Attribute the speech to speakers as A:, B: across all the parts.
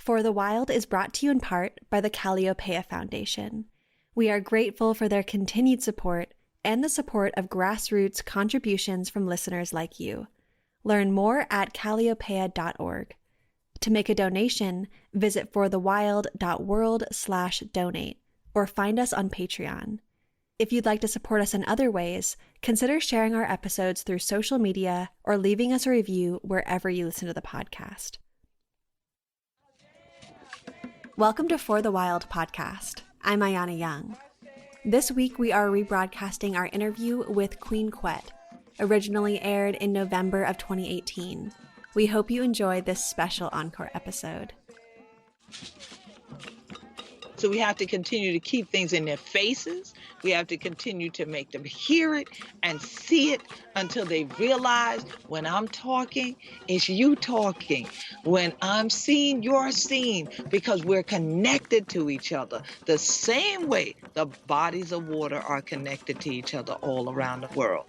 A: For the Wild is brought to you in part by the Calliopeia Foundation. We are grateful for their continued support and the support of grassroots contributions from listeners like you. Learn more at calliopeia.org. To make a donation, visit forthewild.world/donate or find us on Patreon. If you'd like to support us in other ways, consider sharing our episodes through social media or leaving us a review wherever you listen to the podcast. Welcome to For the Wild podcast. I'm Ayana Young. This week we are rebroadcasting our interview with Queen Quet, originally aired in November of 2018. We hope you enjoy this special encore episode.
B: So we have to continue to keep things in their faces. We have to continue to make them hear it and see it until they realize when I'm talking, it's you talking. When I'm seeing, you're seeing, because we're connected to each other the same way the bodies of water are connected to each other all around the world.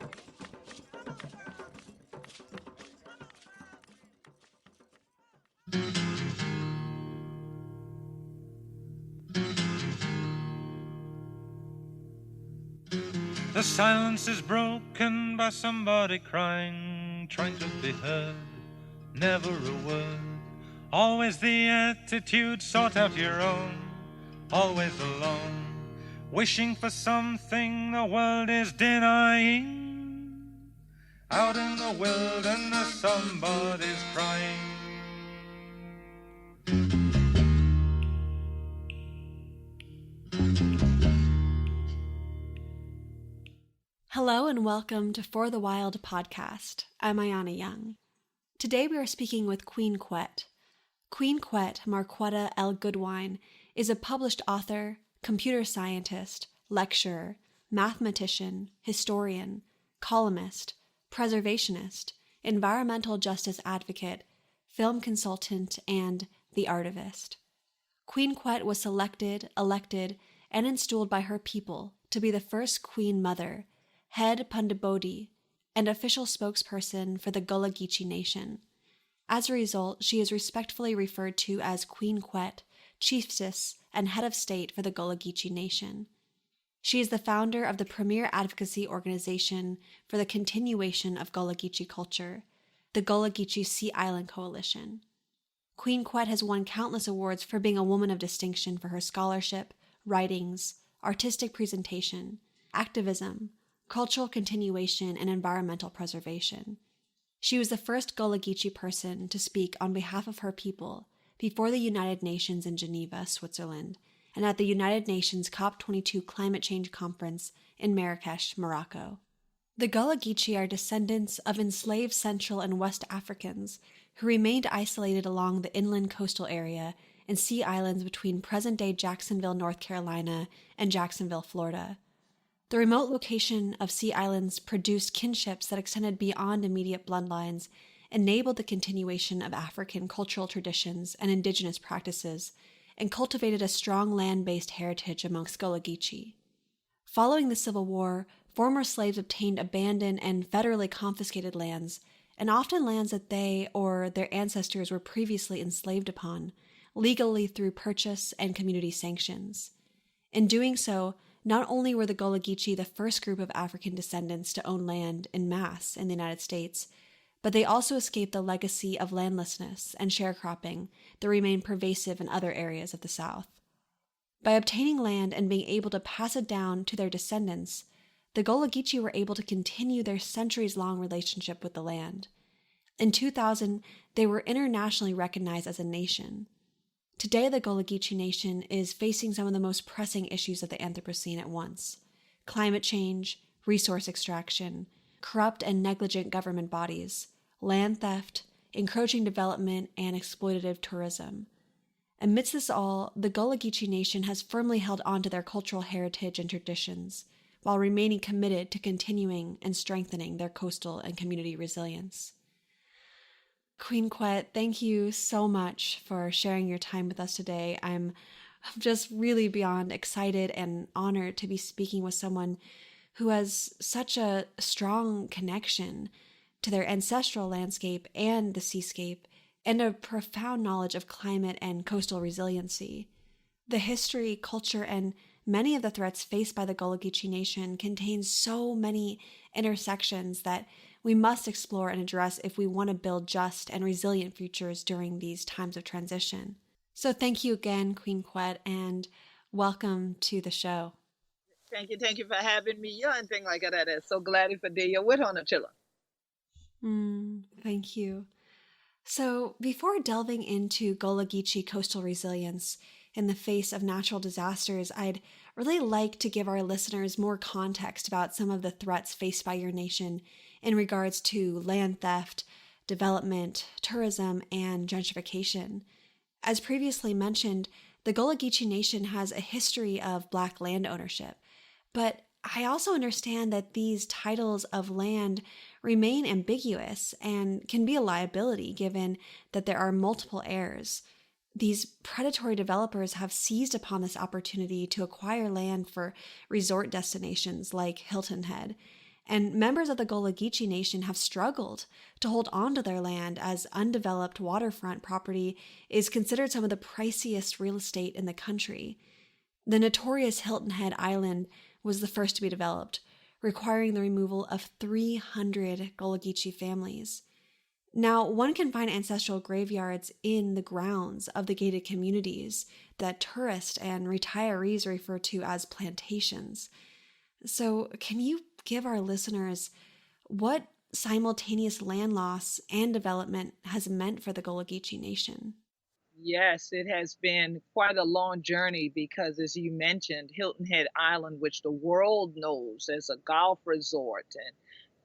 C: The silence is broken by somebody crying, trying to be heard, never a word. Always the attitude, sort out your own, always alone, wishing for something the world is denying. Out in the wilderness somebody's crying.
A: Hello and welcome to For the Wild podcast. I'm Ayana Young. Today we are speaking with Queen Quet. Queen Quet, Marquetta L. is a published author, computer scientist, lecturer, mathematician, historian, columnist, preservationist, environmental justice advocate, film consultant, and the Art-ivist. Queen Quet was selected, elected, and enstooled by her people to be the first Queen Mother, head bodee, and official spokesperson for the Gullah Geechee Nation. As a result, she is respectfully referred to as Queen Quet, Chieftess and Head-of-State for the Gullah Geechee Nation. She is the founder of the premier advocacy organization for the continuation of Gullah Geechee culture, the Gullah Geechee Sea Island Coalition. Queen Quet has won countless awards for being a woman of distinction for her scholarship, writings, artistic presentation, activism, cultural continuation, and environmental preservation. She was the first Gullah Geechee person to speak on behalf of her people before the United Nations in Geneva, Switzerland, and at the United Nations COP22 Climate Change Conference in Marrakesh, Morocco. The Gullah Geechee are descendants of enslaved Central and West Africans who remained isolated along the inland coastal area and sea islands between present-day Jacksonville, North Carolina, and Jacksonville, Florida. The remote location of sea islands produced kinships that extended beyond immediate bloodlines, enabled the continuation of African cultural traditions and indigenous practices, and cultivated a strong land-based heritage amongst Gullah Geechee. Following the Civil War, former slaves obtained abandoned and federally confiscated lands, and often lands that they or their ancestors were previously enslaved upon, legally through purchase and community sanctions. In doing so, not only were the Gullah Geechee the first group of African descendants to own land en masse in the United States, but they also escaped the legacy of landlessness and sharecropping that remained pervasive in other areas of the South. By obtaining land and being able to pass it down to their descendants, the Gullah Geechee were able to continue their centuries-long relationship with the land. In 2000, they were internationally recognized as a nation. Today, the Gullah Geechee Nation is facing some of the most pressing issues of the Anthropocene at once: climate change, resource extraction, corrupt and negligent government bodies, land theft, encroaching development, and exploitative tourism. Amidst this all, the Gullah Geechee Nation has firmly held on to their cultural heritage and traditions, while remaining committed to continuing and strengthening their coastal and community resilience. Queen Quet, thank you so much for sharing your time with us today. I'm just really beyond excited and honored to be speaking with someone who has such a strong connection to their ancestral landscape and the seascape and a profound knowledge of climate and coastal resiliency. The history, culture, and many of the threats faced by the Gullah Geechee Nation contain so many intersections that we must explore and address if we want to build just and resilient futures during these times of transition. So thank you again, Queen Quet, and welcome to the show.
B: Thank you for having me. You're anything like that. I'm so glad for day you're with on the chiller.
A: Thank you. So before delving into Gullah Geechee coastal resilience in the face of natural disasters, I'd really like to give our listeners more context about some of the threats faced by your nation in regards to land theft, development, tourism, and gentrification. As previously mentioned, the Gullah Geechee Nation has a history of Black land ownership, but I also understand that these titles of land remain ambiguous and can be a liability given that there are multiple heirs. These predatory developers have seized upon this opportunity to acquire land for resort destinations like Hilton Head, and members of the Gullah Geechee Nation have struggled to hold on to their land as undeveloped waterfront property is considered some of the priciest real estate in the country. The notorious Hilton Head Island was the first to be developed, requiring the removal of 300 Gullah Geechee families. Now, one can find ancestral graveyards in the grounds of the gated communities that tourists and retirees refer to as plantations. So, can you give our listeners what simultaneous land loss and development has meant for the Gullah Geechee Nation?
B: Yes, it has been quite a long journey because, as you mentioned, Hilton Head Island, which the world knows as a golf resort and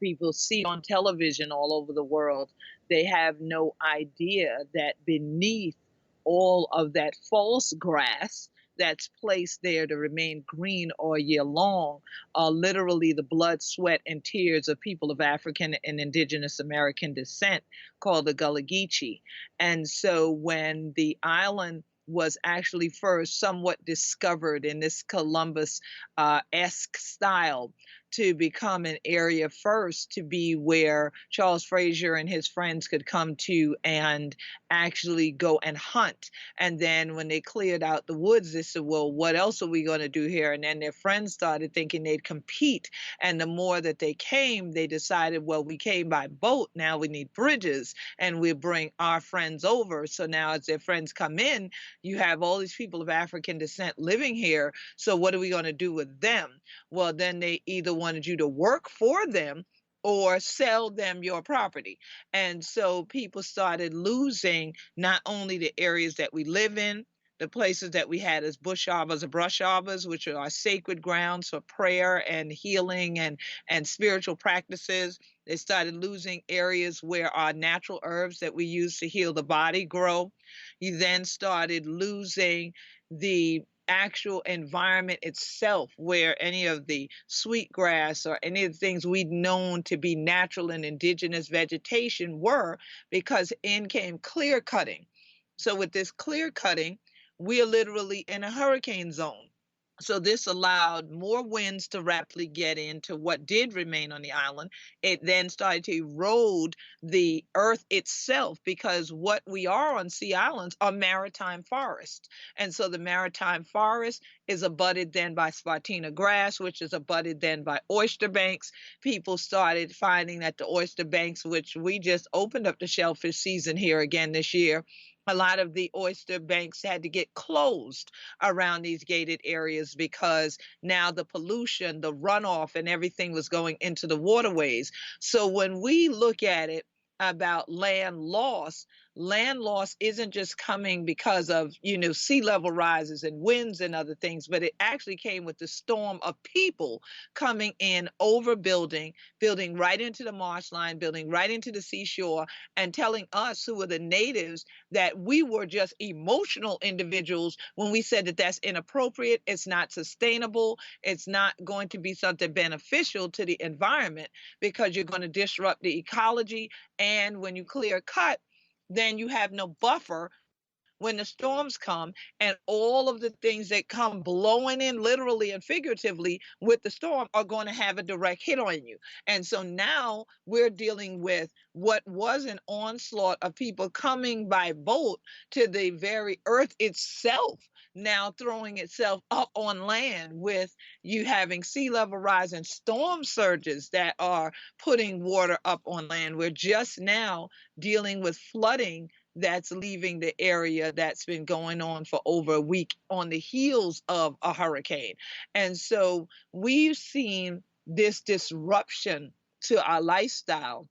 B: people see on television all over the world, they have no idea that beneath all of that false grass that's placed there to remain green all year long are literally the blood, sweat, and tears of people of African and Indigenous American descent called the Gullah Geechee. And so when the island was actually first somewhat discovered in this Columbus-esque style to become an area first to be where Charles Frazier and his friends could come to and actually go and hunt. And then when they cleared out the woods, they said, well, what else are we going to do here? And then their friends started thinking they'd compete. And the more that they came, they decided, well, we came by boat. Now we need bridges and we bring our friends over. So now as their friends come in, you have all these people of African descent living here. So what are we going to do with them? Well, then they either wanted you to work for them or sell them your property. And so people started losing not only the areas that we live in, the places that we had as bush arbors or brush arbors, which are our sacred grounds for prayer and healing and spiritual practices. They started losing areas where our natural herbs that we use to heal the body grow. You then started losing the actual environment itself, where any of the sweetgrass or any of the things we'd known to be natural and indigenous vegetation were, because in came clear cutting. So with this clear cutting, we are literally in a hurricane zone. So this allowed more winds to rapidly get into what did remain on the island. It then started to erode the earth itself, because what we are on Sea Islands are maritime forests. And so the maritime forest is abutted then by spartina grass, which is abutted then by oyster banks. People started finding that the oyster banks, which we just opened up the shellfish season here again this year, a lot of the oyster banks had to get closed around these gated areas because now the pollution, the runoff, and everything was going into the waterways. So when we look at it about land loss isn't just coming because of, sea level rises and winds and other things, but it actually came with the storm of people coming in, overbuilding, building right into the marshline, building right into the seashore, and telling us who were the natives that we were just emotional individuals when we said that that's inappropriate, it's not sustainable, it's not going to be something beneficial to the environment, because you're going to disrupt the ecology. And when you clear cut, then you have no buffer when the storms come, and all of the things that come blowing in literally and figuratively with the storm are going to have a direct hit on you. And so now we're dealing with what was an onslaught of people coming by boat to the very earth itself, now throwing itself up on land, with you having sea level rise and storm surges that are putting water up on land. We're just now dealing with flooding that's leaving the area that's been going on for over a week on the heels of a hurricane. And so we've seen this disruption to our lifestyle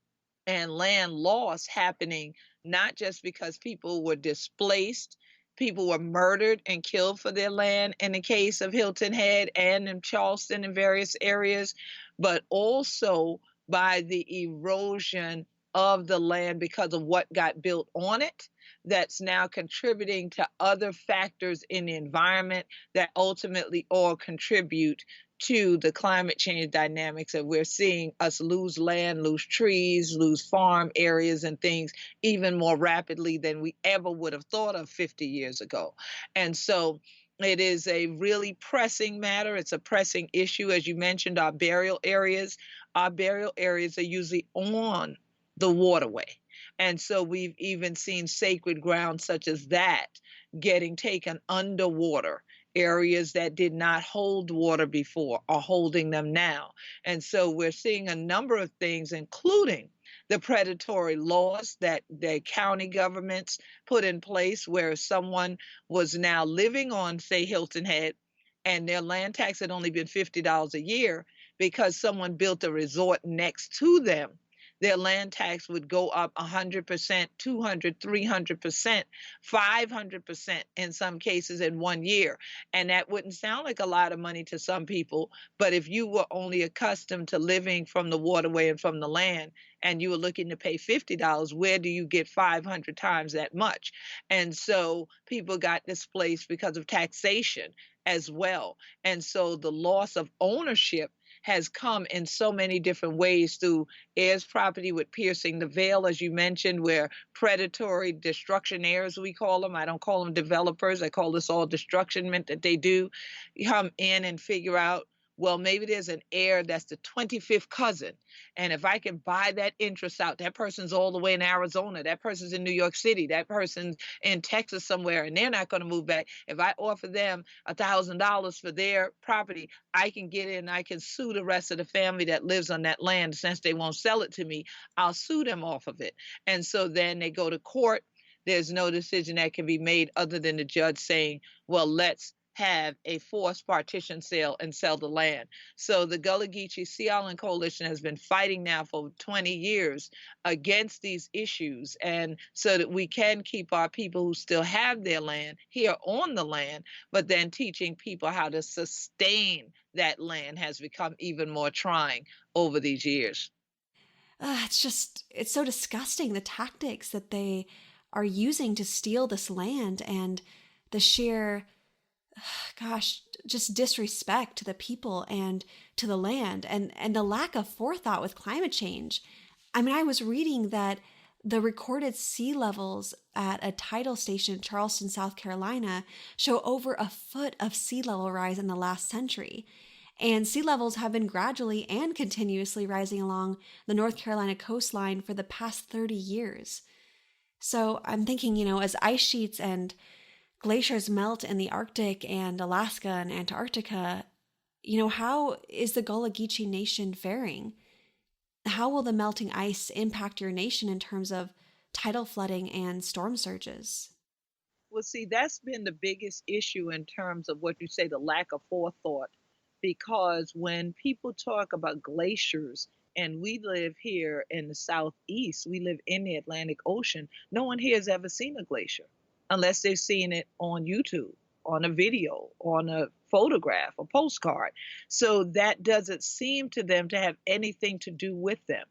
B: and land loss happening, not just because people were displaced, people were murdered and killed for their land in the case of Hilton Head and in Charleston and various areas, but also by the erosion of the land because of what got built on it, that's now contributing to other factors in the environment that ultimately all contribute to the climate change dynamics that we're seeing us lose land, lose trees, lose farm areas and things even more rapidly than we ever would have thought of 50 years ago. And so it is a really pressing matter. It's a pressing issue. As you mentioned, our burial areas are usually on the waterway. And so we've even seen sacred ground such as that getting taken underwater. Areas that did not hold water before are holding them now. And so we're seeing a number of things, including the predatory laws that the county governments put in place, where someone was now living on, say, Hilton Head, and their land tax had only been $50 a year because someone built a resort next to them. Their land tax would go up 100%, 200, 300%, 500% in some cases in 1 year. And that wouldn't sound like a lot of money to some people, but if you were only accustomed to living from the waterway and from the land, and you were looking to pay $50, where do you get 500 times that much? And so people got displaced because of taxation as well. And so the loss of ownership has come in so many different ways through heirs property with piercing the veil, as you mentioned, where predatory destructionaires, we call them. I don't call them developers. I call this all destructionment that they do. Come in and figure out, well, maybe there's an heir that's the 25th cousin. And if I can buy that interest out, that person's all the way in Arizona, that person's in New York City, that person's in Texas somewhere, and they're not going to move back. If I offer them $1,000 for their property, I can get in, I can sue the rest of the family that lives on that land. Since they won't sell it to me, I'll sue them off of it. And so then they go to court. There's no decision that can be made other than the judge saying, well, let's have a forced partition sale and sell the land. So the Gullah Geechee Sea Island Coalition has been fighting now for 20 years against these issues, and so that we can keep our people who still have their land here on the land, but then teaching people how to sustain that land has become even more trying over these years.
A: It's so disgusting, the tactics that they are using to steal this land, and the sheer just disrespect to the people and to the land, and the lack of forethought with climate change. I mean, I was reading that the recorded sea levels at a tidal station in Charleston, South Carolina, show over a foot of sea level rise in the last century. And sea levels have been gradually and continuously rising along the North Carolina coastline for the past 30 years. So I'm thinking, as ice sheets and glaciers melt in the Arctic and Alaska and Antarctica, how is the Gullah Geechee Nation faring? How will the melting ice impact your nation in terms of tidal flooding and storm surges?
B: Well, see, that's been the biggest issue in terms of what you say, the lack of forethought, because when people talk about glaciers, and we live here in the Southeast, we live in the Atlantic Ocean, no one here has ever seen a glacier unless they've seen it on YouTube, on a video, on a photograph, a postcard. So that doesn't seem to them to have anything to do with them.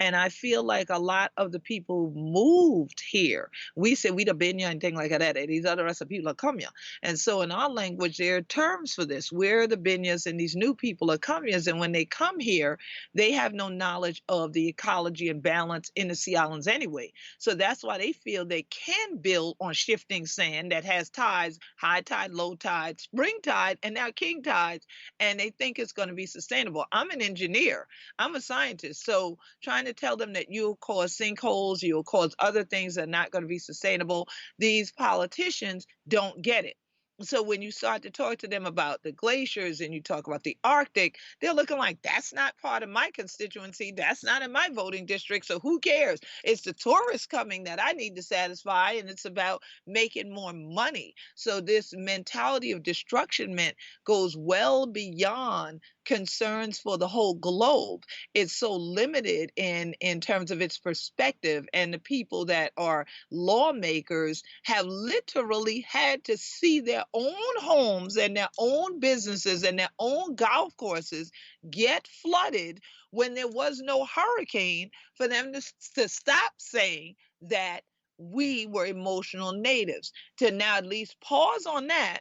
B: And I feel like a lot of the people moved here. We say we the Benya and thing like that. And these other rest of people are Kamya. And so in our language, there are terms for this. We're the Benyas and these new people are Kamyas. And when they come here, they have no knowledge of the ecology and balance in the Sea Islands anyway. So that's why they feel they can build on shifting sand that has tides, high tide, low tide, spring tide, and now king tides. And they think it's going to be sustainable. I'm an engineer. I'm a scientist. So trying to tell them that you'll cause sinkholes, you'll cause other things that are not going to be sustainable, these politicians don't get it. So when you start to talk to them about the glaciers and you talk about the Arctic, they're looking like, that's not part of my constituency. That's not in my voting district. So who cares? It's the tourists coming that I need to satisfy, and it's about making more money. So this mentality of destruction goes well beyond concerns for the whole globe. It's so limited in terms of its perspective, and the people that are lawmakers have literally had to see their own homes and their own businesses and their own golf courses get flooded when there was no hurricane for them to stop saying that we were emotional natives, to now at least pause on that,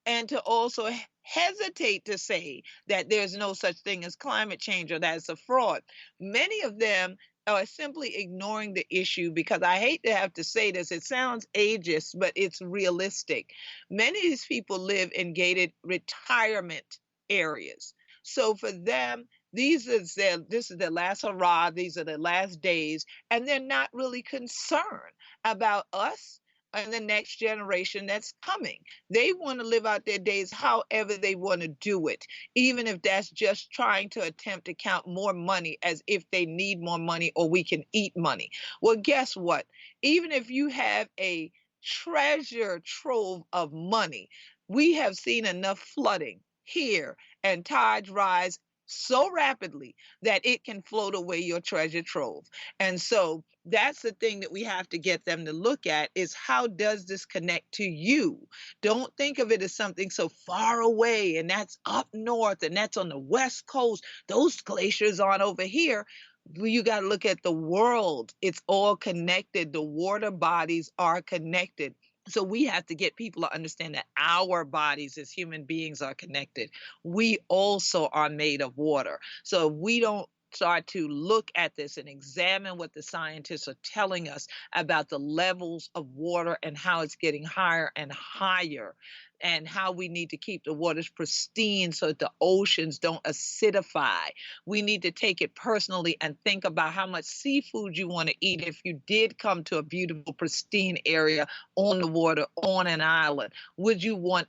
B: and to also hesitate to say that there's no such thing as climate change or that's a fraud. Many of them are simply ignoring the issue because I hate to have to say this, it sounds ageist, but it's realistic. Many of these people live in gated retirement areas. So for them, this is their last hurrah, these are their last days, and they're not really concerned about us and the next generation that's coming. They want to live out their days however they want to do it, even if that's just trying to attempt to count more money as if they need more money or we can eat money. Well, guess what? Even if you have a treasure trove of money, we have seen enough flooding here and tides rise so rapidly that it can float away your treasure trove. And so that's the thing that we have to get them to look at, is how does this connect to you? Don't think of it as something so far away and that's up north and that's on the west coast. Those glaciers aren't over here. You got to look at the world. It's all connected. The water bodies are connected. So we have to get people to understand that our bodies as human beings are connected. We also are made of water. So if we don't start to look at this and examine what the scientists are telling us about the levels of water and how it's getting higher and higher, and how we need to keep the waters pristine so that the oceans don't acidify. We need to take it personally and think about how much seafood you want to eat if you did come to a beautiful, pristine area on the water, on an island. Would you want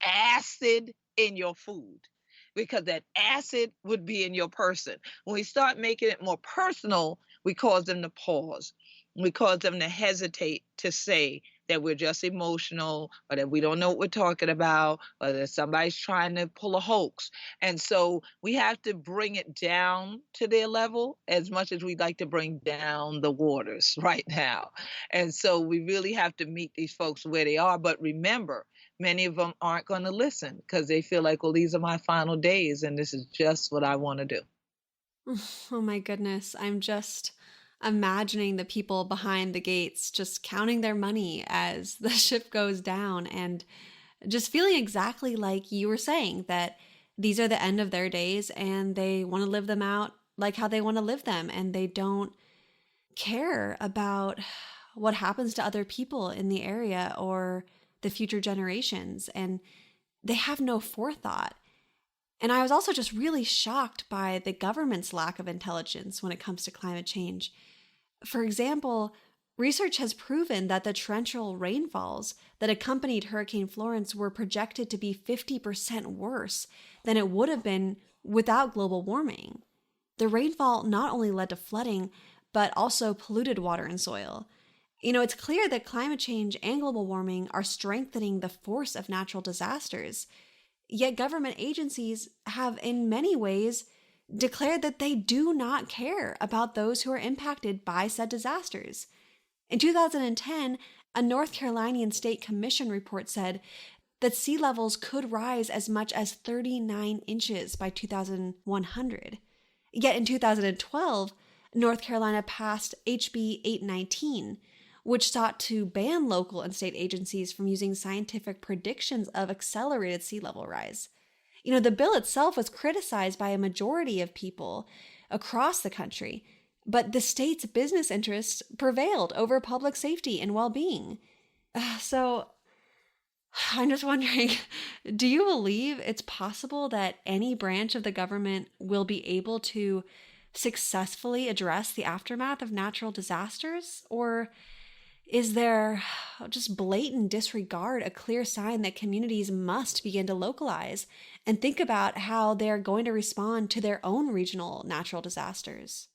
B: acid in your food? Because that acid would be in your person. When we start making it more personal, we cause them to pause. We cause them to hesitate to say that we're just emotional, or that we don't know what we're talking about, or that somebody's trying to pull a hoax. And so we have to bring it down to their level as much as we'd like to bring down the waters right now. And so we really have to meet these folks where they are. But remember, many of them aren't going to listen because they feel like, well, these are my final days and this is just what I want to do.
A: Oh my goodness. I'm just imagining the people behind the gates just counting their money as the ship goes down, and just feeling exactly like you were saying, that these are the end of their days and they want to live them out like how they want to live them, and they don't care about what happens to other people in the area or the future generations, and they have no forethought. And I was also just really shocked by the government's lack of intelligence when it comes to climate change. For example, research has proven that the torrential rainfalls that accompanied Hurricane Florence were projected to be 50% worse than it would have been without global warming. The rainfall not only led to flooding, but also polluted water and soil. You know, it's clear that climate change and global warming are strengthening the force of natural disasters. Yet government agencies have in many ways declared that they do not care about those who are impacted by said disasters. In 2010, a North Carolinian State Commission report said that sea levels could rise as much as 39 inches by 2100. Yet in 2012, North Carolina passed HB 819, which sought to ban local and state agencies from using scientific predictions of accelerated sea level rise. The bill itself was criticized by a majority of people across the country, but the state's business interests prevailed over public safety and well-being. So I'm just wondering, do you believe it's possible that any branch of the government will be able to successfully address the aftermath of natural disasters? Or is there just blatant disregard a clear sign that communities must begin to localize and think about how they're going to respond to their own regional natural disasters?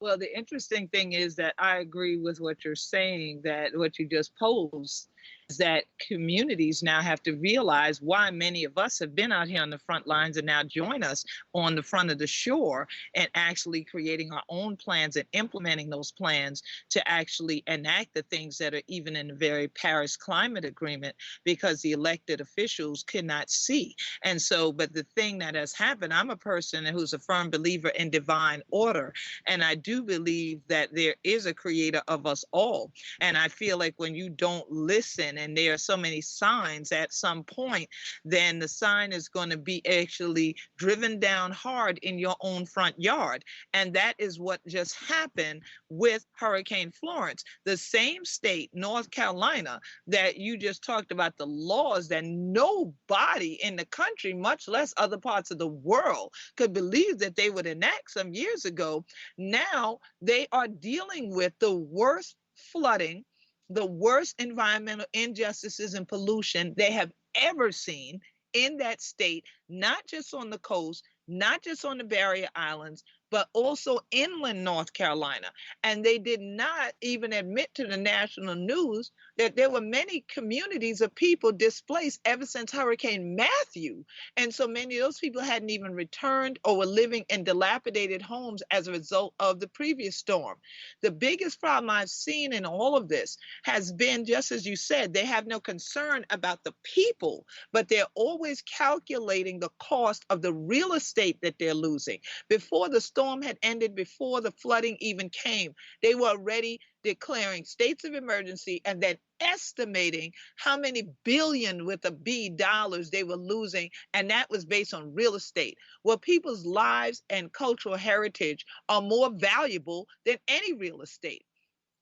B: Well, the interesting thing is that I agree with what you're saying, that what you just posed is that communities now have to realize why many of us have been out here on the front lines and now join us on the front of the shore and actually creating our own plans and implementing those plans to actually enact the things that are even in the very Paris Climate Agreement, because the elected officials cannot see. And so, but the thing that has happened, I'm a person who's a firm believer in divine order, and I do believe that there is a creator of us all. And I feel like when you don't listen, and there are so many signs at some point, then the sign is going to be actually driven down hard in your own front yard. And that is what just happened with Hurricane Florence. The same state, North Carolina, that you just talked about, the laws that nobody in the country, much less other parts of the world, could believe that they would enact some years ago. Now they are dealing with the worst flooding, the worst environmental injustices and pollution they have ever seen in that state, not just on the coast, not just on the barrier islands, but also inland North Carolina. And they did not even admit to the national news that there were many communities of people displaced ever since Hurricane Matthew. And so many of those people hadn't even returned or were living in dilapidated homes as a result of the previous storm. The biggest problem I've seen in all of this has been, just as you said, they have no concern about the people, but they're always calculating the cost of the real estate that they're losing. Before the storm had ended, before the flooding even came, they were already declaring states of emergency and then estimating how many billion with a B dollars they were losing. And that was based on real estate. Well, people's lives and cultural heritage are more valuable than any real estate.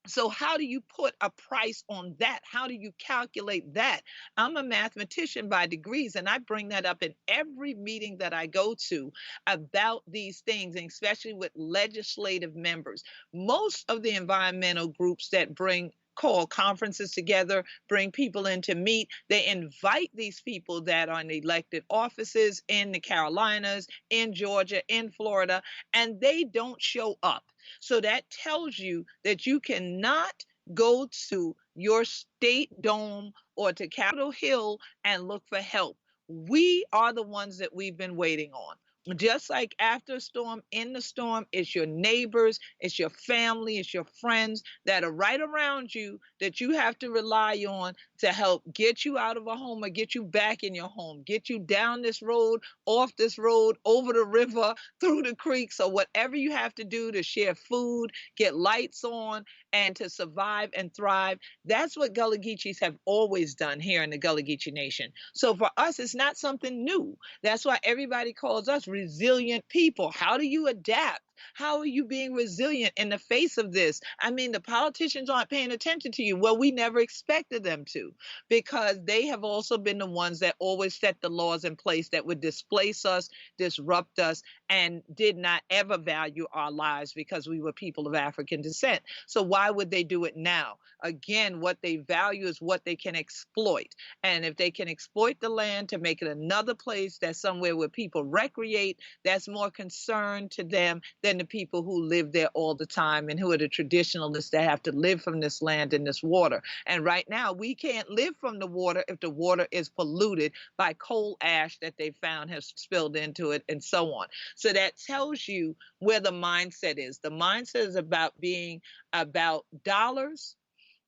B: So how do you put a price on that? How do you calculate that? I'm a mathematician by degrees, and I bring that up in every meeting that I go to about these things, and especially with legislative members. Most of the environmental groups that call conferences together, bring people in to meet. They invite these people that are in elected offices in the Carolinas, in Georgia, in Florida, and they don't show up. So that tells you that you cannot go to your state dome or to Capitol Hill and look for help. We are the ones that we've been waiting on. Just like after a storm, in the storm, it's your neighbors, it's your family, it's your friends that are right around you that you have to rely on to help get you out of a home or get you back in your home, get you down this road, off this road, over the river, through the creeks, or whatever you have to do to share food, get lights on, and to survive and thrive. That's what Gullah Geechees have always done here in the Gullah Geechee Nation. So for us, it's not something new. That's why everybody calls us resilient people. How do you adapt? How are you being resilient in the face of this? I mean, the politicians aren't paying attention to you. Well, we never expected them to, because they have also been the ones that always set the laws in place that would displace us, disrupt us, and did not ever value our lives because we were people of African descent. So why would they do it now? Again, what they value is what they can exploit. And if they can exploit the land to make it another place that's somewhere where people recreate, that's more concern to them than the people who live there all the time and who are the traditionalists that have to live from this land and this water. And right now, we can't live from the water if the water is polluted by coal ash that they found has spilled into it and so on. So that tells you where the mindset is. The mindset is about being about dollars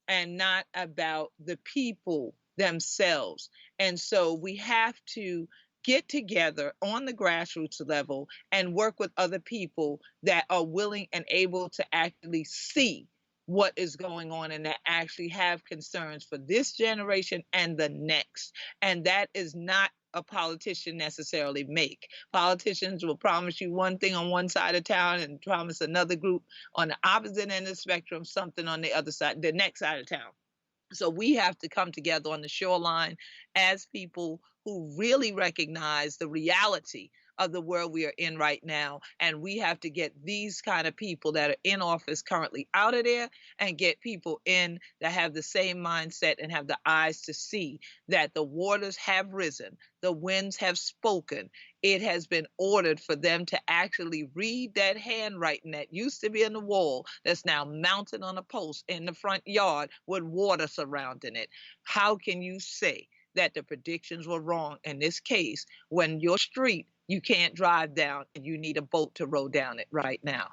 B: and not about the people themselves. And so we have to get together on the grassroots level and work with other people that are willing and able to actually see what is going on and that actually have concerns for this generation and the next. And that is not a politician necessarily make. Politicians will promise you one thing on one side of town and promise another group on the opposite end of the spectrum something on the other side, the next side of town. So we have to come together on the shoreline as people who really recognize the reality of the world we are in right now. And we have to get these kind of people that are in office currently out of there and get people in that have the same mindset and have the eyes to see that the waters have risen, the winds have spoken. It has been ordered for them to actually read that handwriting that used to be on the wall that's now mounted on a post in the front yard with water surrounding it. How can you say that the predictions were wrong in this case when your street you can't drive down and you need a boat to row down it right now?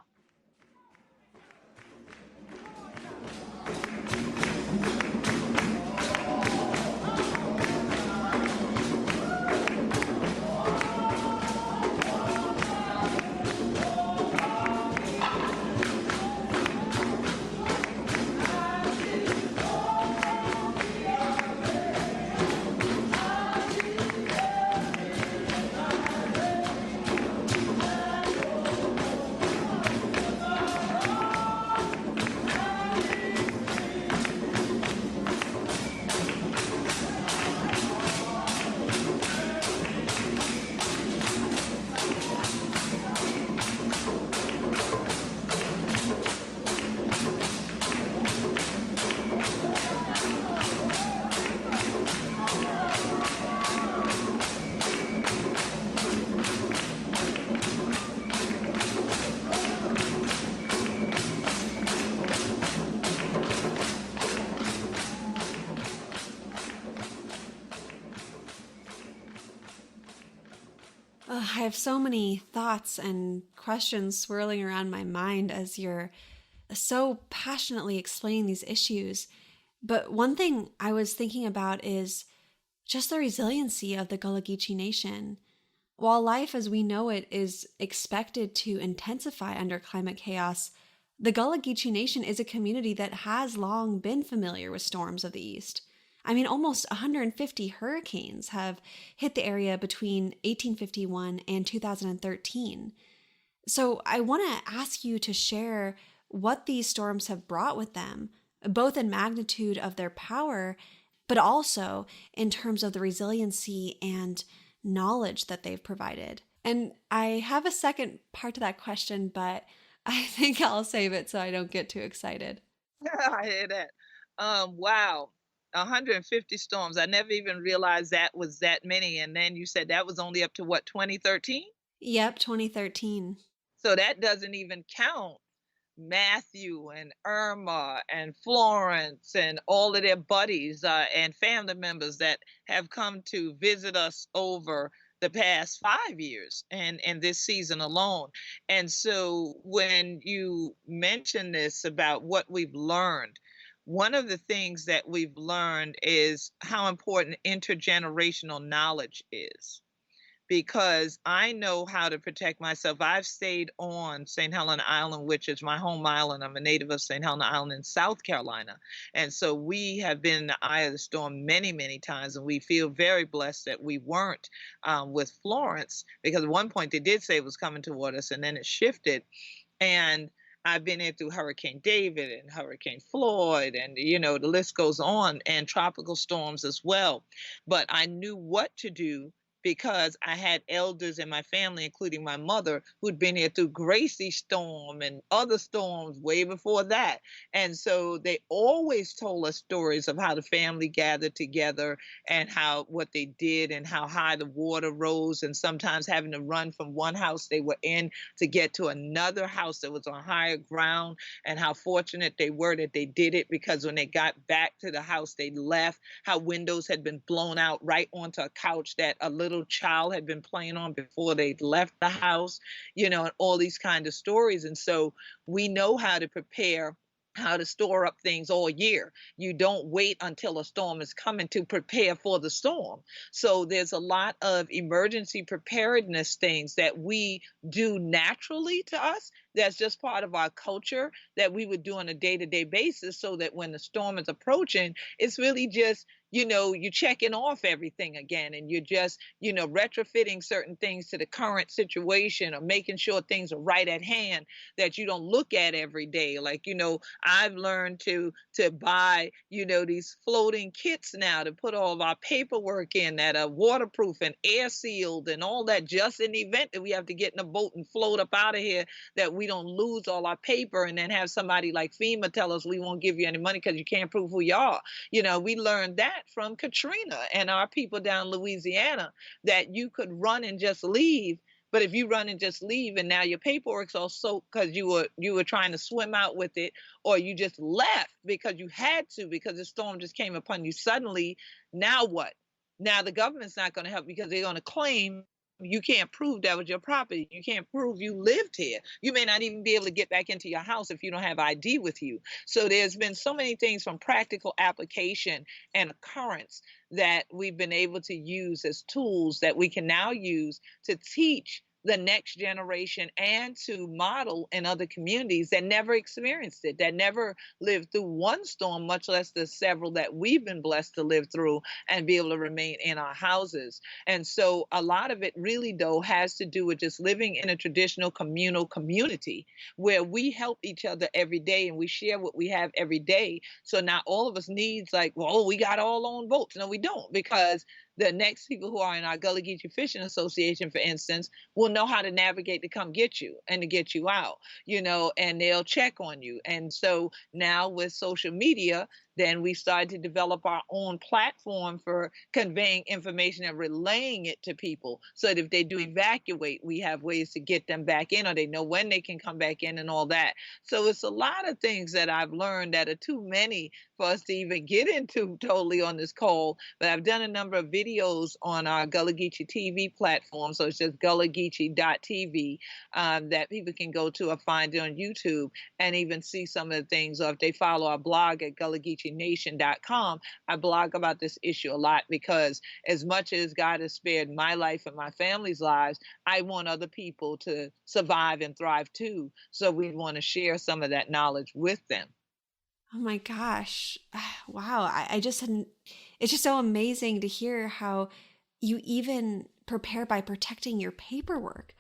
A: I have so many thoughts and questions swirling around my mind as you're so passionately explaining these issues. But one thing I was thinking about is just the resiliency of the Gullah Geechee Nation. While life as we know it is expected to intensify under climate chaos, the Gullah Geechee Nation is a community that has long been familiar with storms of the East. I mean, almost 150 hurricanes have hit the area between 1851 and 2013. So I want to ask you to share what these storms have brought with them, both in magnitude of their power, but also in terms of the resiliency and knowledge that they've provided. And I have a second part to that question, but I think I'll save it so I don't get too excited.
B: I hear that. Wow. 150 storms. I never even realized that was that many. And then you said that was only up to what, 2013?
A: Yep, 2013.
B: So that doesn't even count Matthew and Irma and Florence and all of their buddies and family members that have come to visit us over the past 5 years and this season alone. And so when you mention this about what we've learned, one of the things that we've learned is how important intergenerational knowledge is, because I know how to protect myself. I've stayed on St. Helena Island, which is my home island. I'm a native of St. Helena Island in South Carolina. And so we have been in the eye of the storm many, many times. And we feel very blessed that we weren't with Florence, because at one point they did say it was coming toward us and then it shifted. And I've been in through Hurricane David and Hurricane Floyd, and the list goes on, and tropical storms as well. But I knew what to do because I had elders in my family, including my mother, who'd been here through Gracie Storm and other storms way before that. And so they always told us stories of how the family gathered together and what they did and how high the water rose, and sometimes having to run from one house they were in to get to another house that was on higher ground, and how fortunate they were that they did it, because when they got back to the house they left, how windows had been blown out right onto a couch that a little child had been playing on before they left the house, and all these kind of stories. And so we know how to prepare how to store up things all year. You don't wait until a storm is coming to prepare for the storm. So there's a lot of emergency preparedness things that we do naturally to us. That's just part of our culture that we would do on a day-to-day basis, so that when the storm is approaching, it's really just, you're checking off everything again, and you're just, retrofitting certain things to the current situation, or making sure things are right at hand that you don't look at every day. Like, I've learned to buy, these floating kits now to put all of our paperwork in that are waterproof and air sealed and all that, just in the event that we have to get in a boat and float up out of here, that we don't lose all our paper and then have somebody like FEMA tell us we won't give you any money because you can't prove who you are. We learned that from Katrina and our people down in Louisiana, that you could run and just leave. But if you run and just leave, and now your paperwork's all soaked because you were trying to swim out with it, or you just left because you had to, because the storm just came upon you suddenly, now what? Now the government's not going to help, because they're going to claim you can't prove that was your property. You can't prove you lived here. You may not even be able to get back into your house if you don't have ID with you. So there's been so many things from practical application and occurrence that we've been able to use as tools that we can now use to teach the next generation and to model in other communities that never experienced it, that never lived through one storm, much less the several that we've been blessed to live through and be able to remain in our houses. And so a lot of it really, though, has to do with just living in a traditional communal community where we help each other every day and we share what we have every day. So not all of us needs like, well, we got all on boats. No, we don't, because the next people who are in our Gullah Geechee Fishing Association, for instance, will know how to navigate to come get you and to get you out, and they'll check on you. And so now with social media, then we started to develop our own platform for conveying information and relaying it to people, so that if they do evacuate, we have ways to get them back in, or they know when they can come back in and all that. So it's a lot of things that I've learned that are too many for us to even get into totally on this call. But I've done a number of videos on our Gullah Geechee TV platform. So it's just gullahgeechee.tv that people can go to or find it on YouTube, and even see some of the things. Or if they follow our blog at gullahgeecheenation.com, I blog about this issue a lot, because as much as God has spared my life and my family's lives, I want other people to survive and thrive too. So we want to share some of that knowledge with them.
A: Oh my gosh. Wow. I just hadn't, it's just so amazing to hear how you even prepare by protecting your paperwork.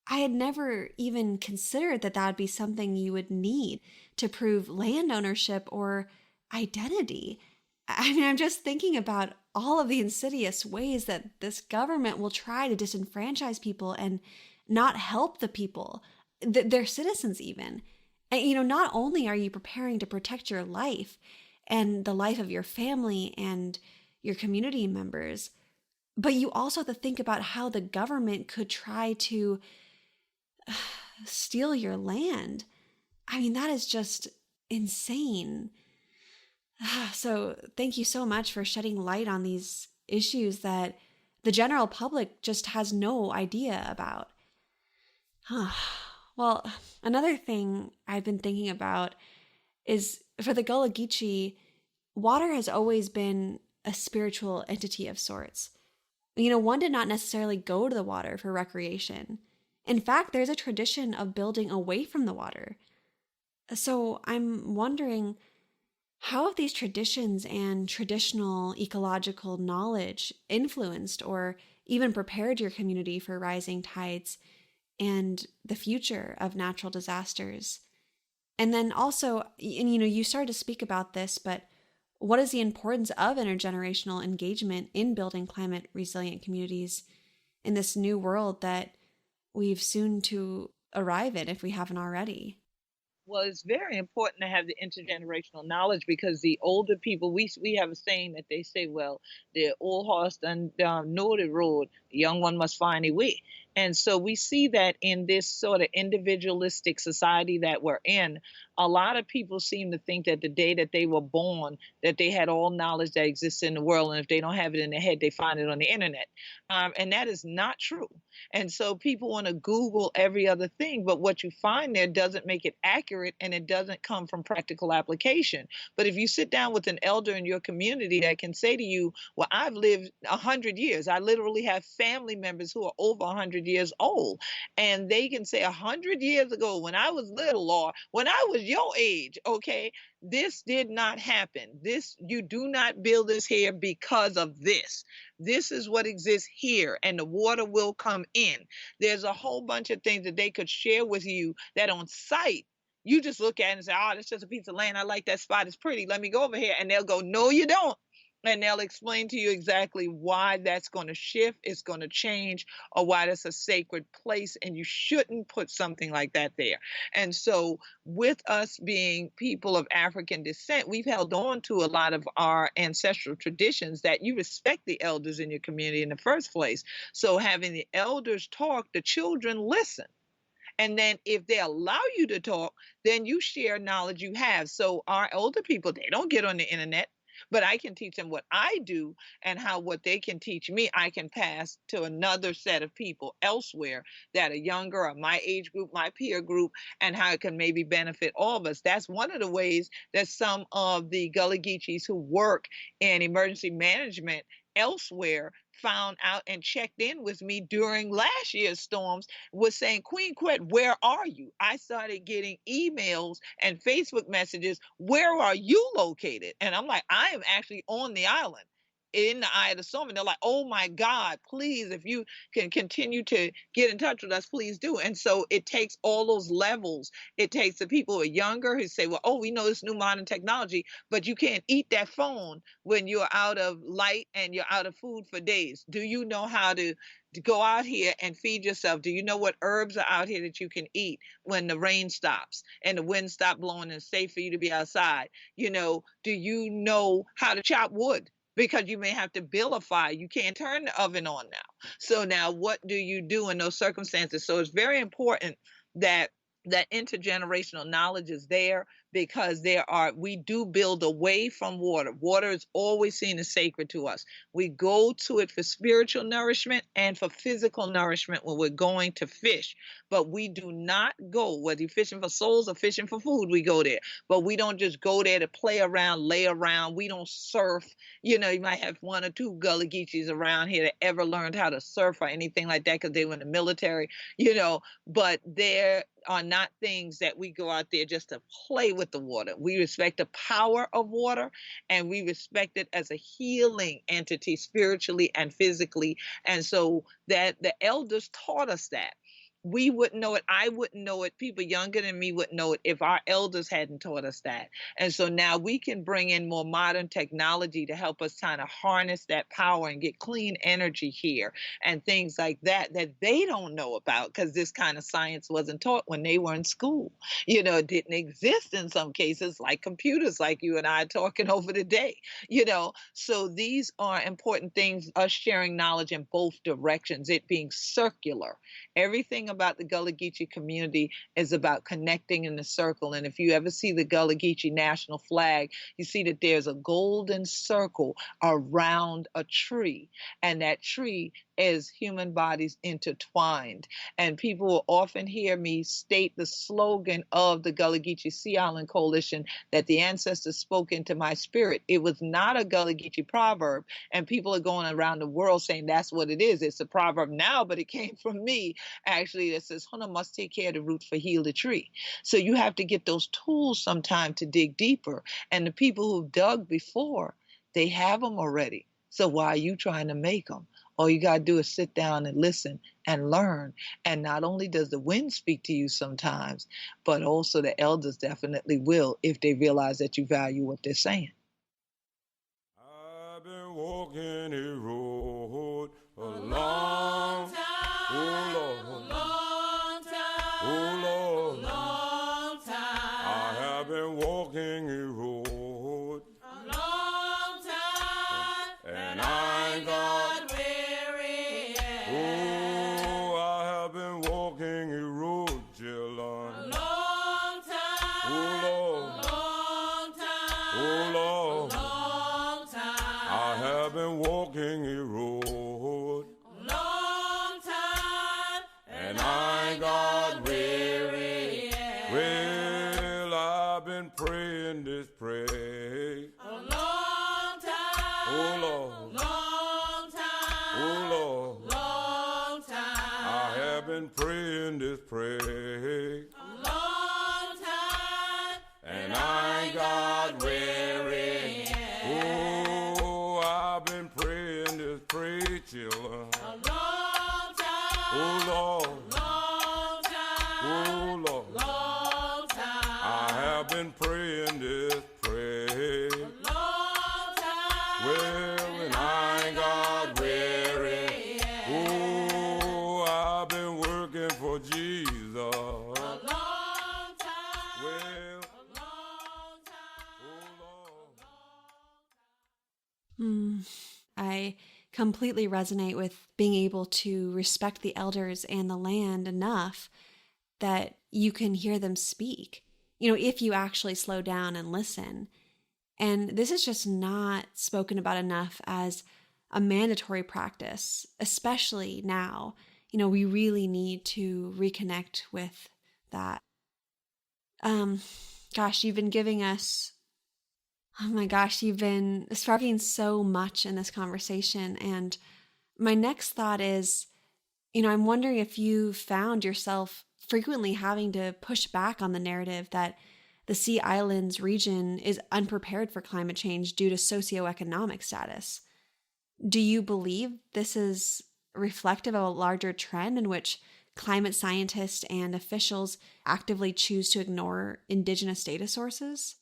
A: I had never even considered that that would be something you would need to prove land ownership or identity. I mean, I'm just thinking about all of the insidious ways that this government will try to disenfranchise people and not help the people, their citizens even. And, not only are you preparing to protect your life and the life of your family and your community members, but you also have to think about how the government could try to steal your land. I mean, that is just insane. So thank you so much for shedding light on these issues that the general public just has no idea about. Well, another thing I've been thinking about is, for the Gullah Geechee, water has always been a spiritual entity of sorts. One did not necessarily go to the water for recreation. In fact, there's a tradition of building away from the water. So I'm wondering, how have these traditions and traditional ecological knowledge influenced or even prepared your community for rising tides and the future of natural disasters? And then also, and you started to speak about this, but what is the importance of intergenerational engagement in building climate resilient communities in this new world that we've soon to arrive in, if we haven't already?
B: Well, it's very important to have the intergenerational knowledge, because the older people, we have a saying that they say, well, the old horse done know the road, the young one must find a way. And so we see that in this sort of individualistic society that we're in, a lot of people seem to think that the day that they were born, that they had all knowledge that exists in the world, and if they don't have it in their head, they find it on the internet. And that is not true. And so people want to Google every other thing, but what you find there doesn't make it accurate, and it doesn't come from practical application. But if you sit down with an elder in your community that can say to you, well, I've lived 100 years. I literally have family members who are over 100 years old. And they can say 100 years ago, when I was little, or when I was your age, okay, this did not happen. This, you do not build this here because of this. This is what exists here, and the water will come in. There's a whole bunch of things that they could share with you that on site, you just look at it and say, oh, that's just a piece of land. I like that spot. It's pretty. Let me go over here. And they'll go, no, you don't. And they'll explain to you exactly why that's going to shift, it's going to change, or why that's a sacred place, and you shouldn't put something like that there. And so with us being people of African descent, we've held on to a lot of our ancestral traditions that you respect the elders in your community in the first place. So having the elders talk, the children listen. And then if they allow you to talk, then you share knowledge you have. So our older people, they don't get on the internet, but I can teach them what I do, and how what they can teach me, I can pass to another set of people elsewhere that are younger, or my age group, my peer group, and how it can maybe benefit all of us. That's one of the ways that some of the Gullah Geechees who work in emergency management elsewhere found out and checked in with me during last year's storms, was saying, Queen Quet, where are you? I started getting emails and Facebook messages, where are you located? And I'm like, I am actually on the island in the eye of the storm. And they're like, oh my God, please, if you can continue to get in touch with us, please do. And so it takes all those levels. It takes the people who are younger who say, well, oh, we know this new modern technology, but you can't eat that phone when you're out of light and you're out of food for days. Do you know how to go out here and feed yourself? Do you know what herbs are out here that you can eat when the rain stops and the wind stops blowing and it's safe for you to be outside? You know, do you know how to chop wood? Because you may have to build a fire. You can't turn the oven on now. So now what do you do in those circumstances? So it's very important that that intergenerational knowledge is there, because we do build away from water. Water is always seen as sacred to us. We go to it for spiritual nourishment and for physical nourishment when we're going to fish. But we do not go, whether you're fishing for souls or fishing for food, we go there. But we don't just go there to play around, lay around. We don't surf. You know, you might have one or two Gullah Geechees around here that ever learned how to surf or anything like that because they were in the military, you know, but there are not things that we go out there just to play with the water. We respect the power of water, and we respect it as a healing entity spiritually and physically. And so that the elders taught us that. We wouldn't know it. I wouldn't know it. People younger than me wouldn't know it if our elders hadn't taught us that. And so now we can bring in more modern technology to help us kind of harness that power and get clean energy here and things like that that they don't know about, because this kind of science wasn't taught when they were in school. You know, it didn't exist in some cases, like computers, like you and I are talking over today, you know. So these are important things, us sharing knowledge in both directions, it being circular. Everything about the Gullah Geechee community is about connecting in the circle. And if you ever see the Gullah Geechee national flag, you see that there's a golden circle around a tree, and that tree is human bodies intertwined. And people will often hear me state the slogan of the Gullah Geechee Sea Island Coalition, that the ancestors spoke into my spirit. It was not a Gullah Geechee proverb, and people are going around the world saying that's what it is. It's a proverb now, but it came from me, actually, that says, Huna must take care of the roots for heal the tree. So you have to get those tools sometime to dig deeper. And the people who dug before, they have them already. So why are you trying to make them? All you got to do is sit down and listen and learn. And not only does the wind speak to you sometimes, but also the elders definitely will, if they realize that you value what they're saying.
D: I've been walking a road a long time. Oh, Lord.
E: Long time.
D: Oh, Lord.
E: Long time.
D: I have been walking a road
E: A long time.
D: and I ain't got.
E: weary yet.
D: Oh, I been praying this prayer,
E: a long time,
D: and I ain't got weary. Oh, I've been praying this prayer, children.
E: a long time,
D: Oh, Lord.
E: long time,
D: Oh, Lord.
E: long time,
D: I have been praying this prayer.
E: long time.
D: Well, and I ain't got weary. Oh, I've been working for Jesus.
E: A long time,
D: Well,
E: a long time.
D: oh, Lord.
A: I completely resonate with being able to respect the elders and the land enough that you can hear them speak, if you actually slow down and listen. And this is just not spoken about enough as a mandatory practice, especially now. We really need to reconnect with that. Gosh, you've been giving us, oh my gosh, you've been sparking so much in this conversation. And my next thought is, I'm wondering if you found yourself frequently having to push back on the narrative that the Sea Islands region is unprepared for climate change due to socioeconomic status. Do you believe this is reflective of a larger trend in which climate scientists and officials actively choose to ignore indigenous data sources?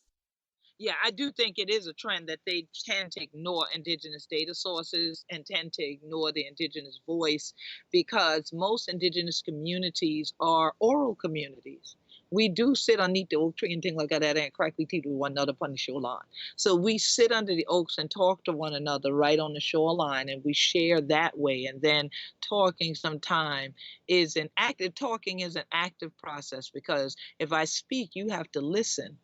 B: Yeah, I do think it is a trend that they tend to ignore indigenous data sources and tend to ignore the indigenous voice because most indigenous communities are oral communities. We do sit underneath the oak tree and things like that and crack we teeth with one another upon the shoreline. So we sit under the oaks and talk to one another right on the shoreline and we share that way. And then talking sometime is an active process because if I speak, you have to listen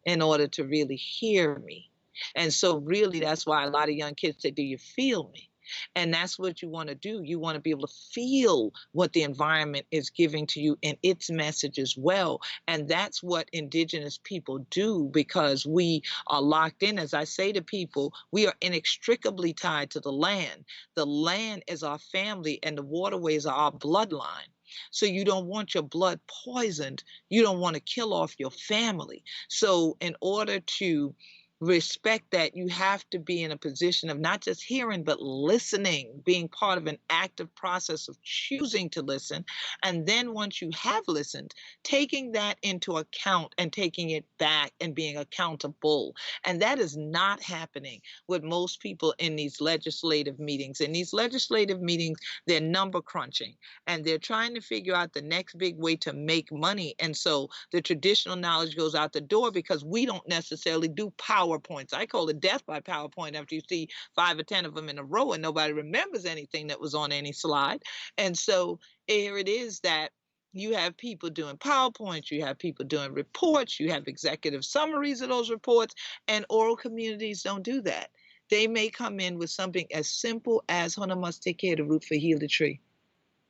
B: in order to really hear me. And so, really, that's why a lot of young kids say, do you feel me? And that's what you want to do. You want to be able to feel what the environment is giving to you in its message as well. And that's what indigenous people do because we are locked in. As I say to people, we are inextricably tied to the land. The land is our family and the waterways are our bloodline. So you don't want your blood poisoned. You don't want to kill off your family. So in order to respect that, you have to be in a position of not just hearing, but listening, being part of an active process of choosing to listen. And then once you have listened, taking that into account and taking it back and being accountable. And that is not happening with most people in these legislative meetings. In these legislative meetings, they're number crunching and they're trying to figure out the next big way to make money. And so the traditional knowledge goes out the door because we don't necessarily do PowerPoints. I call it death by PowerPoint after you see 5 or 10 of them in a row and nobody remembers anything that was on any slide. And so here it is that you have people doing PowerPoints, you have people doing reports, you have executive summaries of those reports, and oral communities don't do that. They may come in with something as simple as, Hona must take care of the root for heal the tree.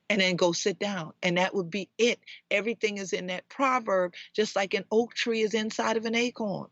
B: And then go sit down. And that would be it. Everything is in that proverb, just like an oak tree is inside of an acorn.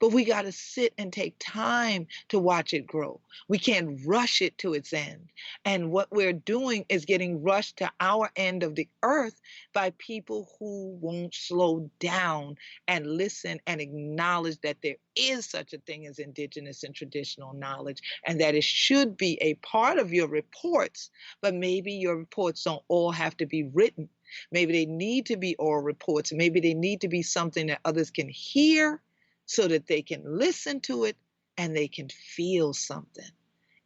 B: But we got to sit and take time to watch it grow. We can't rush it to its end. And what we're doing is getting rushed to our end of the earth by people who won't slow down and listen and acknowledge that there is such a thing as indigenous and traditional knowledge and that it should be a part of your reports, but maybe your reports don't all have to be written. Maybe they need to be oral reports. Maybe they need to be something that others can hear so that they can listen to it and they can feel something.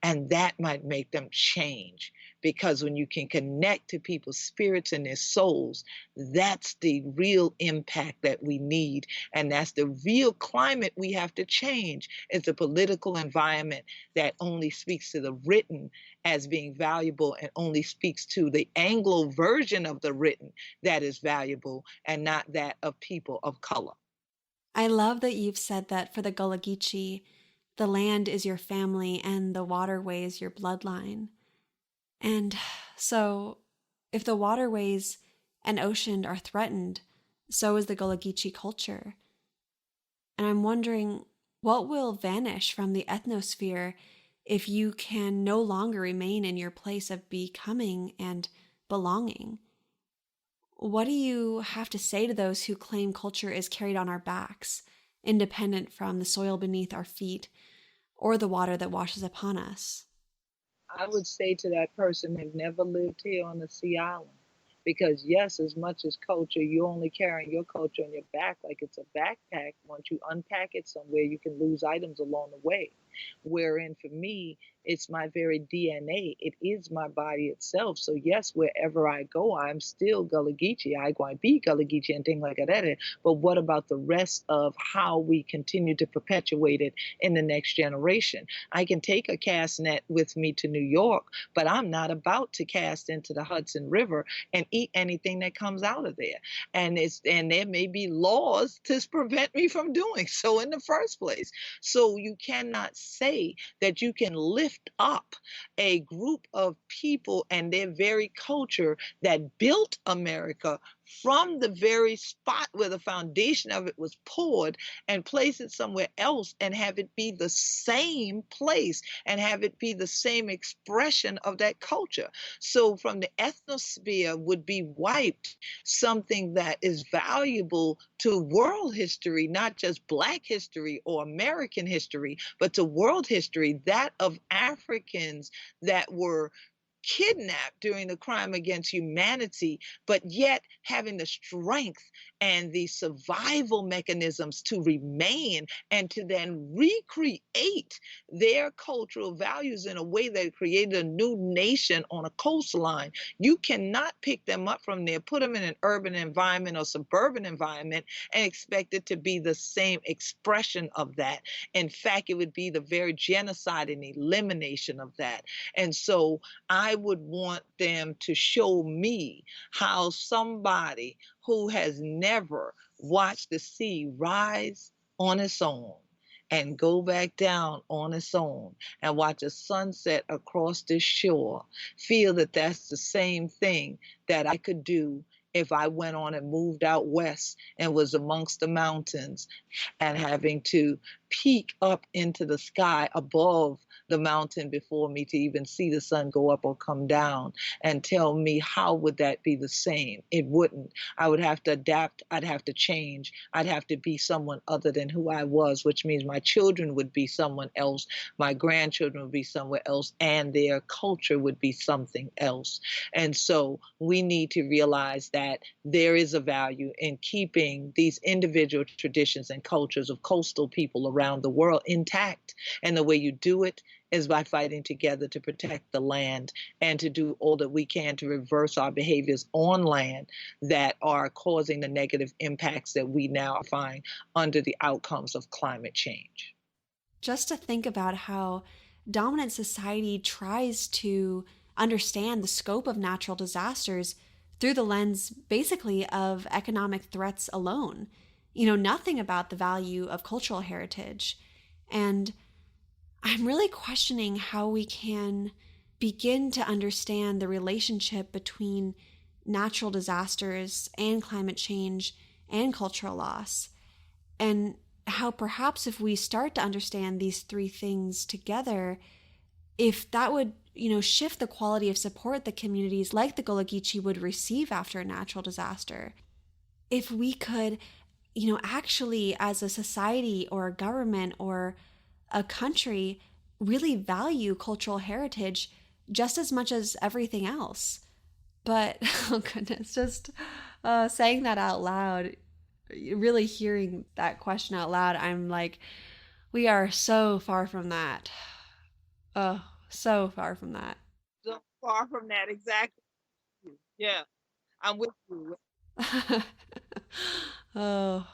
B: And that might make them change because when you can connect to people's spirits and their souls, that's the real impact that we need. And that's the real climate we have to change. It's a political environment that only speaks to the written as being valuable and only speaks to the Anglo version of the written that is valuable and not that of people of color.
A: I love that you've said that for the Gullah Geechee, the land is your family and the waterways your bloodline. And so if the waterways and ocean are threatened, so is the Gullah Geechee culture. And I'm wondering what will vanish from the ethnosphere if you can no longer remain in your place of becoming and belonging. What do you have to say to those who claim culture is carried on our backs, independent from the soil beneath our feet or the water that washes upon us?
B: I would say to that person, they've never lived here on the Sea Island. Because yes, as much as culture, you're only carrying your culture on your back like it's a backpack. Once you unpack it somewhere, you can lose items along the way. Wherein for me, it's my very DNA. It is my body itself. So yes, wherever I go, I'm still Gullah Geechee. I going to be Gullah Geechee and things like that. But what about the rest of how we continue to perpetuate it in the next generation? I can take a cast net with me to New York, but I'm not about to cast into the Hudson River and eat anything that comes out of there. And there may be laws to prevent me from doing so in the first place. So you cannot say that you can lift up a group of people and their very culture that built America from the very spot where the foundation of it was poured and place it somewhere else and have it be the same place and have it be the same expression of that culture. So from the ethnosphere would be wiped something that is valuable to world history, not just Black history or American history, but to world history, that of Africans that were kidnapped during the crime against humanity, but yet having the strength and the survival mechanisms to remain and to then recreate their cultural values in a way that created a new nation on a coastline. You cannot pick them up from there, put them in an urban environment or suburban environment and expect it to be the same expression of that. In fact, it would be the very genocide and elimination of that. And so I would want them to show me how somebody who has never watched the sea rise on its own and go back down on its own and watch a sunset across this shore feel that that's the same thing that I could do if I went on and moved out west and was amongst the mountains and having to peek up into the sky above the mountain before me to even see the sun go up or come down, and tell me how would that be the same? It wouldn't. I would have to adapt. I'd have to change. I'd have to be someone other than who I was, which means my children would be someone else, my grandchildren would be somewhere else, and their culture would be something else. And so we need to realize that there is a value in keeping these individual traditions and cultures of coastal people around the world intact. And the way you do it is by fighting together to protect the land and to do all that we can to reverse our behaviors on land that are causing the negative impacts that we now find under the outcomes of climate change.
A: Just to think about how dominant society tries to understand the scope of natural disasters through the lens basically of economic threats alone. Nothing about the value of cultural heritage. And I'm really questioning how we can begin to understand the relationship between natural disasters and climate change and cultural loss. And how perhaps if we start to understand these three things together, if that would, shift the quality of support that communities like the Gullah Geechee would receive after a natural disaster. If we could, actually as a society or a government or a country really value cultural heritage just as much as everything else. But, oh goodness, just saying that out loud, really hearing that question out loud, I'm like, we are so far from that. Oh, so far from that.
B: So far from that, exactly. Yeah, I'm with you.
A: Oh.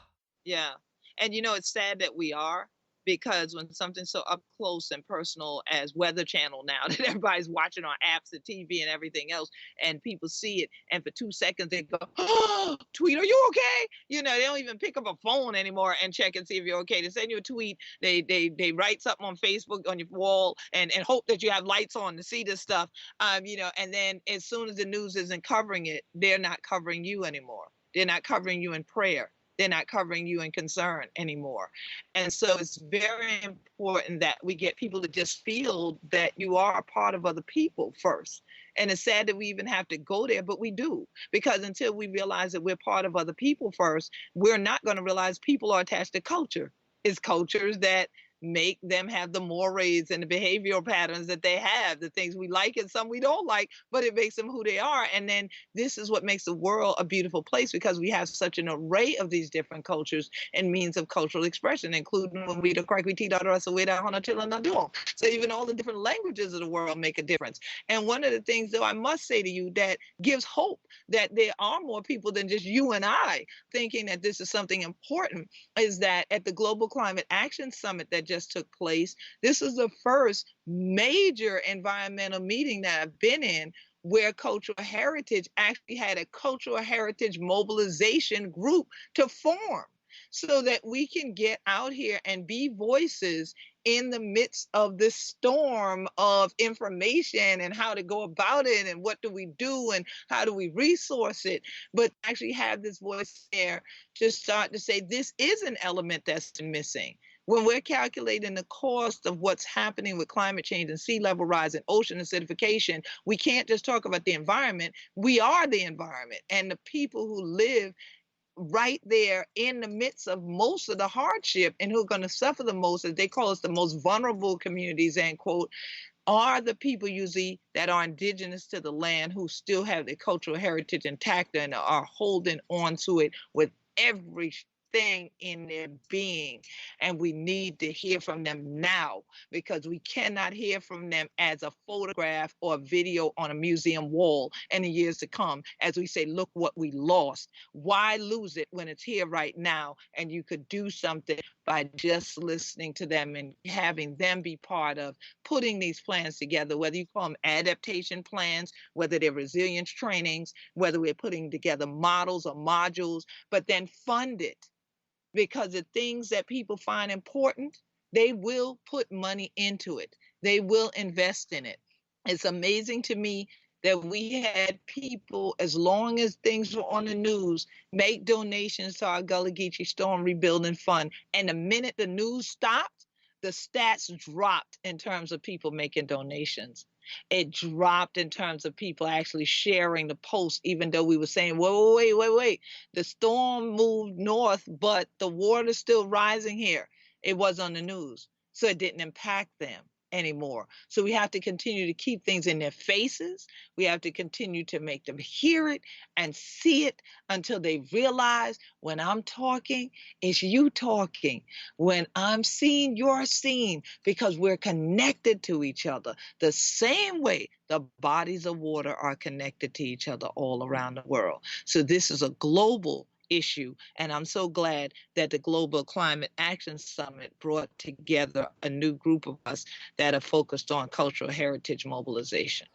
B: Yeah. And it's sad that we are, because when something's so up close and personal as Weather Channel now that everybody's watching on apps and TV and everything else, and people see it, and for 2 seconds they go, "Oh, tweet, are you okay?" They don't even pick up a phone anymore and check and see if you're okay. They send you a tweet, they write something on Facebook on your wall and hope that you have lights on to see this stuff. And then as soon as the news isn't covering it, they're not covering you anymore. They're not covering you in prayer. They're not covering you in concern anymore. And so it's very important that we get people to just feel that you are a part of other people first. And it's sad that we even have to go there, but we do. Because until we realize that we're part of other people first, we're not going to realize people are attached to culture. It's cultures that make them have the mores and the behavioral patterns that they have, the things we like and some we don't like, but it makes them who they are. And then this is what makes the world a beautiful place, because we have such an array of these different cultures and means of cultural expression, including when we the crack we teach us away that on a so even all the different languages of the world make a difference. And one of the things, though, I must say to you that gives hope that there are more people than just you and I thinking that this is something important is that at the Global Climate Action Summit that just took place, this is the first major environmental meeting that I've been in where cultural heritage actually had a cultural heritage mobilization group to form so that we can get out here and be voices in the midst of this storm of information and how to go about it and what do we do and how do we resource it, but actually have this voice there to start to say this is an element that's missing. When we're calculating the cost of what's happening with climate change and sea level rise and ocean acidification, we can't just talk about the environment. We are the environment, and the people who live right there in the midst of most of the hardship and who are going to suffer the most, as they call us the most vulnerable communities, end quote, are the people usually that are indigenous to the land who still have their cultural heritage intact and are holding on to it with everything in their being. And we need to hear from them now, because we cannot hear from them as a photograph or a video on a museum wall in the years to come as we say, look what we lost. Why lose it when it's here right now? And you could do something by just listening to them and having them be part of putting these plans together, whether you call them adaptation plans, whether they're resilience trainings, whether we're putting together models or modules, but then fund it. Because the things that people find important, they will put money into it. They will invest in it. It's amazing to me that we had people, as long as things were on the news, make donations to our Gullah Geechee Storm Rebuilding Fund. And the minute the news stopped, the stats dropped in terms of people making donations. It dropped in terms of people actually sharing the post, even though we were saying, wait. The storm moved north, but the water's still rising here. It was on the news, so it didn't impact them anymore. So we have to continue to keep things in their faces. We have to continue to make them hear it and see it until they realize when I'm talking, it's you talking. When I'm seeing, you're seeing, because we're connected to each other the same way the bodies of water are connected to each other all around the world. So this is a global issue, and I'm so glad that the Global Climate Action Summit brought together a new group of us that are focused on cultural heritage mobilization.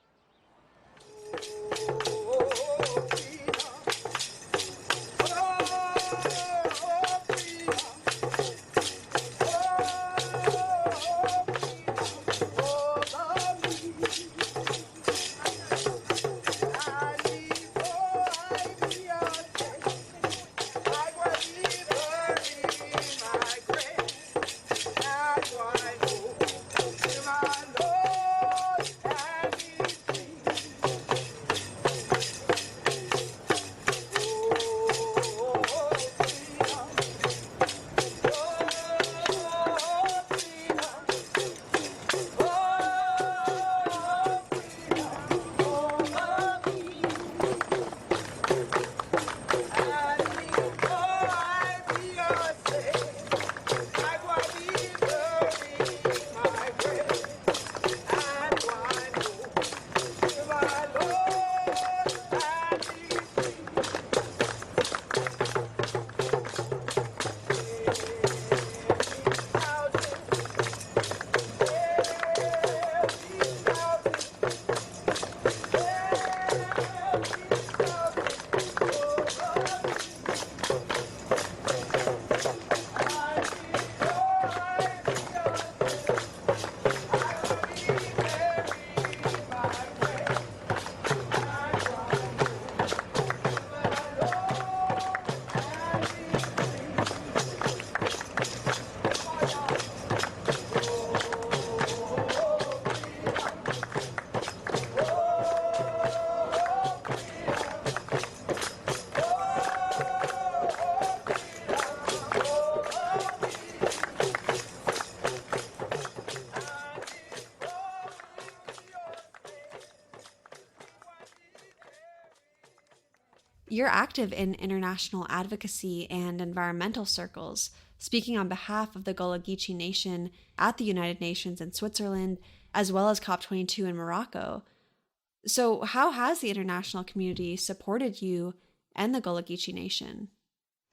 A: You're active in international advocacy and environmental circles, speaking on behalf of the Gullah Geechee Nation at the United Nations in Switzerland, as well as COP22 in Morocco. So how has the international community supported you and the Gullah Geechee Nation?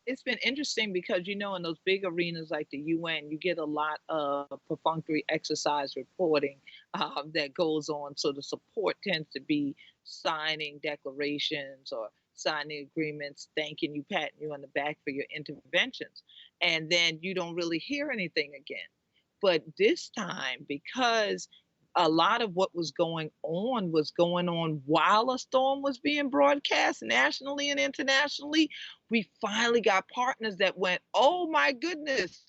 B: It's been interesting because, in those big arenas like the UN, you get a lot of perfunctory exercise reporting that goes on. So the support tends to be signing declarations or signing agreements, thanking you, patting you on the back for your interventions. And then you don't really hear anything again. But this time, because a lot of what was going on while a storm was being broadcast nationally and internationally, we finally got partners that went, oh my goodness,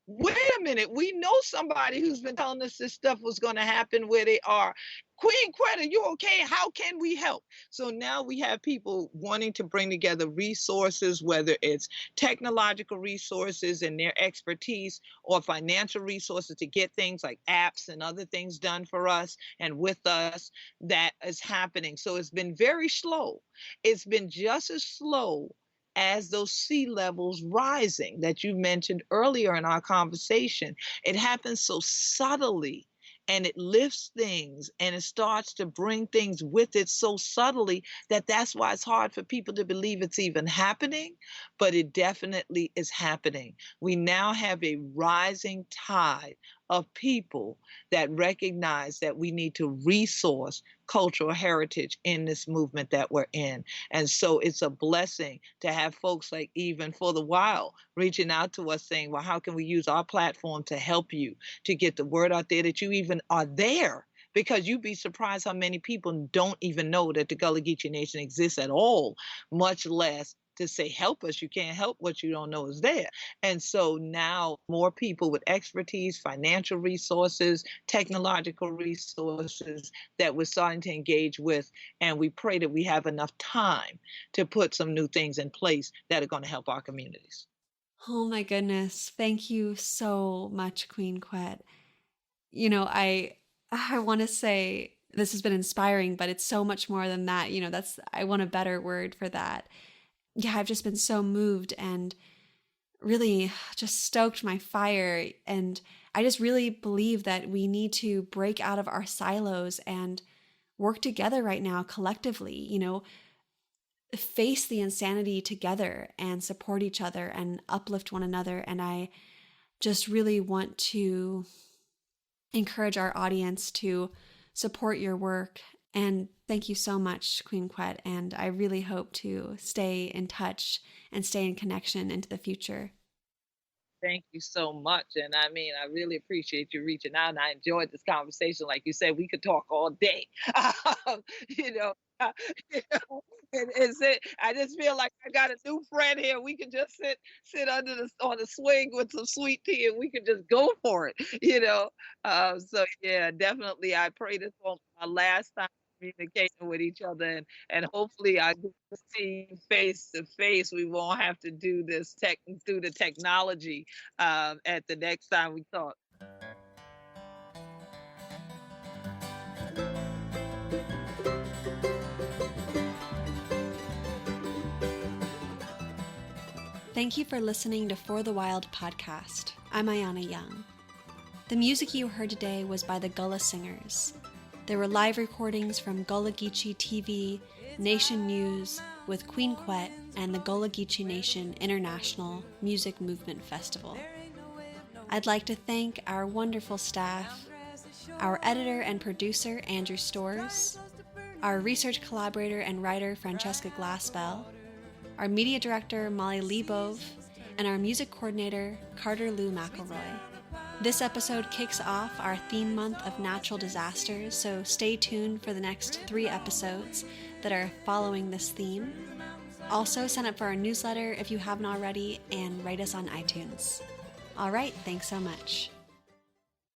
B: wait a minute, we know somebody who's been telling us this stuff was going to happen where they are. Queen Quet, are you okay? How can we help? So now we have people wanting to bring together resources, whether it's technological resources and their expertise or financial resources to get things like apps and other things done for us and with us. That is happening. So it's been very slow. It's been just as slow as those sea levels rising that you mentioned earlier in our conversation. It happens so subtly, and it lifts things and it starts to bring things with it so subtly that's why it's hard for people to believe it's even happening, but it definitely is happening. We now have a rising tide of people that recognize that we need to resource cultural heritage in this movement that we're in. And so it's a blessing to have folks like Even for the Wild reaching out to us saying, well, how can we use our platform to help you to get the word out there that you even are there? Because you'd be surprised how many people don't even know that the Gullah Geechee Nation exists at all, much less to say, help us. You can't help what you don't know is there. And so now more people with expertise, financial resources, technological resources that we're starting to engage with. And we pray that we have enough time to put some new things in place that are going to help our communities.
A: Oh my goodness. Thank you so much, Queen Quet. I want to say this has been inspiring, but it's so much more than that. I want a better word for that. Yeah, I've just been so moved and really just stoked my fire. And I just really believe that we need to break out of our silos and work together right now collectively, face the insanity together and support each other and uplift one another. And I just really want to encourage our audience to support your work. And thank you so much, Queen Quet. And I really hope to stay in touch and stay in connection into the future.
B: Thank you so much. And I really appreciate you reaching out. And I enjoyed this conversation. Like you said, we could talk all day. you know, uh, you know, I just feel like I got a new friend here. We could just sit on the swing with some sweet tea, and we could just go for it. So yeah, definitely. I pray this won't be my last time communicating with each other, and hopefully I get to see you face to face. We won't have to do this through the technology at the next time we talk.
A: Thank you for listening to For the Wild podcast. I'm Ayana Young. The music you heard today was by the Gullah Singers. There were live recordings from Gullah Geechee TV, Nation News, with Queen Quet, and the Gullah Geechee Nation International Music Movement Festival. I'd like to thank our wonderful staff, our editor and producer, Andrew Storrs, our research collaborator and writer, Francesca Glassbell, our media director, Molly Lebove, and our music coordinator, Carter Lou McElroy. This episode kicks off our theme month of natural disasters, so stay tuned for the next 3 episodes that are following this theme. Also, sign up for our newsletter if you haven't already, and rate us on iTunes. All right, thanks so much.